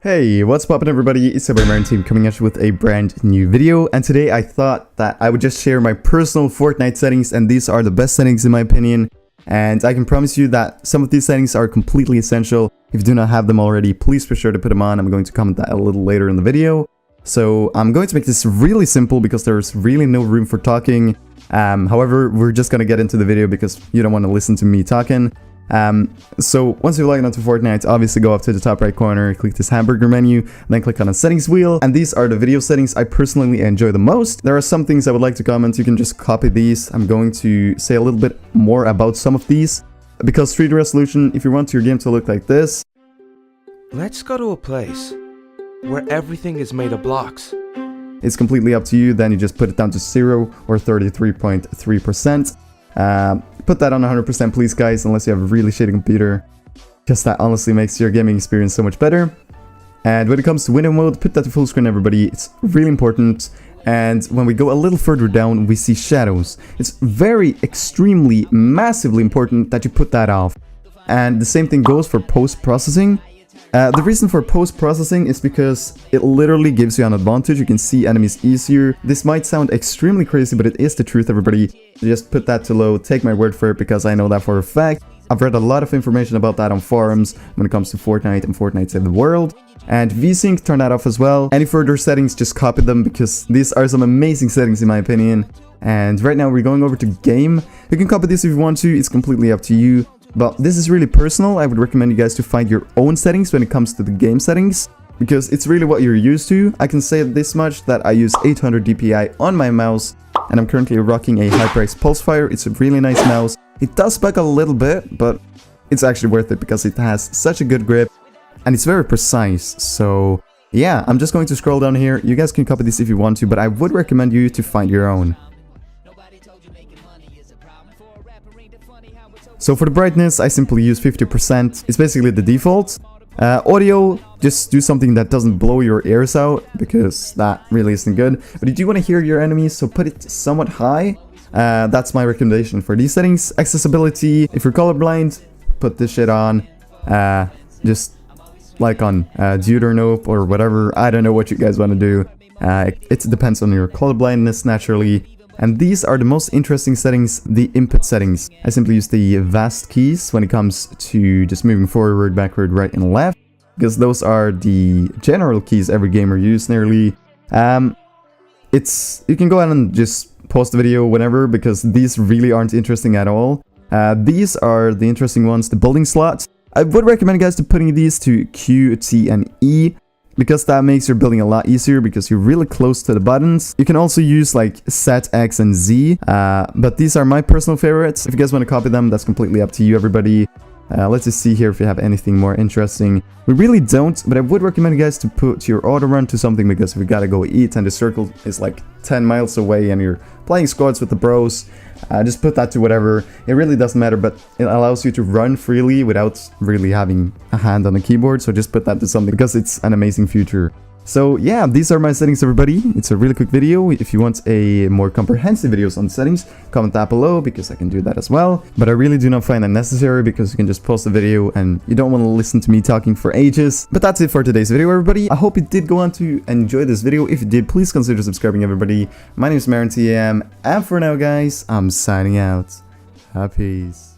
Hey, what's poppin' everybody? It's your boy Marrentm coming at you with a brand new video, and today I thought that I would just share my personal Fortnite settings, and these are the best settings in my opinion, and I can promise you that some of these settings are completely essential. If you do not have them already, please be sure to put them on. I'm going to comment that a little later in the video. So I'm going to make this really simple because there's really no room for talking. However, we're just gonna get into the video because you don't want to listen to me talking. So once you've logged onto Fortnite, obviously go up to the top right corner, click this hamburger menu, then click on the settings wheel, and these are the video settings I personally enjoy the most. There are some things I would like to comment. You can just copy these. I'm going to say a little bit more about some of these because 3D resolution, if you want your game to look like this, let's go to a place where everything is made of blocks. It's completely up to you. Then you just put it down to 0 or 33.3%. Put that on 100% please guys, unless you have a really shitty computer, because that honestly makes your gaming experience so much better. And when it comes to window mode, put that to full screen everybody. It's really important. And when we go a little further down, we see shadows. It's very, extremely, massively important that you put that off. And the same thing goes for post-processing. The reason for post-processing is because it literally gives you an advantage. You can see enemies easier. This might sound extremely crazy, but it is the truth, everybody. Just put that to low, take my word for it, because I know that for a fact. I've read a lot of information about that on forums when it comes to Fortnite and Fortnite Save the World. And VSync, turn that off as well. Any further settings, just copy them, because these are some amazing settings in my opinion. And right now we're going over to game. You can copy this if you want to, it's completely up to you. But this is really personal. I would recommend you guys to find your own settings when it comes to the game settings, because it's really what you're used to. I can say this much, that I use 800 DPI on my mouse, and I'm currently rocking a HyperX Pulsefire. It's a really nice mouse. It does bug a little bit, but it's actually worth it because it has such a good grip, and it's very precise. So yeah, I'm just going to scroll down here. You guys can copy this if you want to, but I would recommend you to find your own. So for the brightness, I simply use 50%. It's basically the default. Audio, just do something that doesn't blow your ears out, because that really isn't good. But you do want to hear your enemies, so put it somewhat high. That's my recommendation for these settings. Accessibility, if you're colorblind, put this shit on. Just like on Dude or Nope or whatever. I don't know what you guys want to do. It depends on your colorblindness naturally. And these are the most interesting settings, the input settings. I simply use the VAST keys when it comes to just moving forward, backward, right, and left, because those are the general keys every gamer uses nearly. You can go ahead and just pause the video whenever, because these really aren't interesting at all. These are the interesting ones, the building slots. I would recommend you guys to putting these to Q, T, and E, because that makes your building a lot easier because you're really close to the buttons. You can also use like Z, X, and Z, but these are my personal favorites. If you guys want to copy them, that's completely up to you, everybody. Let's just see here if you have anything more interesting. We really don't, but I would recommend you guys to put your auto run to something, because if you gotta go eat and the circle is like 10 miles away and you're playing squads with the bros, just put that to whatever. It really doesn't matter, but it allows you to run freely without really having a hand on the keyboard. So just put that to something, because it's an amazing feature. So yeah, these are my settings, everybody. It's a really quick video. If you want a more comprehensive videos on settings, comment that below, because I can do that as well. But I really do not find that necessary, because you can just pause the video and you don't want to listen to me talking for ages. But that's it for today's video, everybody. I hope you did go on to enjoy this video. If you did, please consider subscribing, everybody. My name is Marrentm, and for now, guys, I'm signing out. Peace.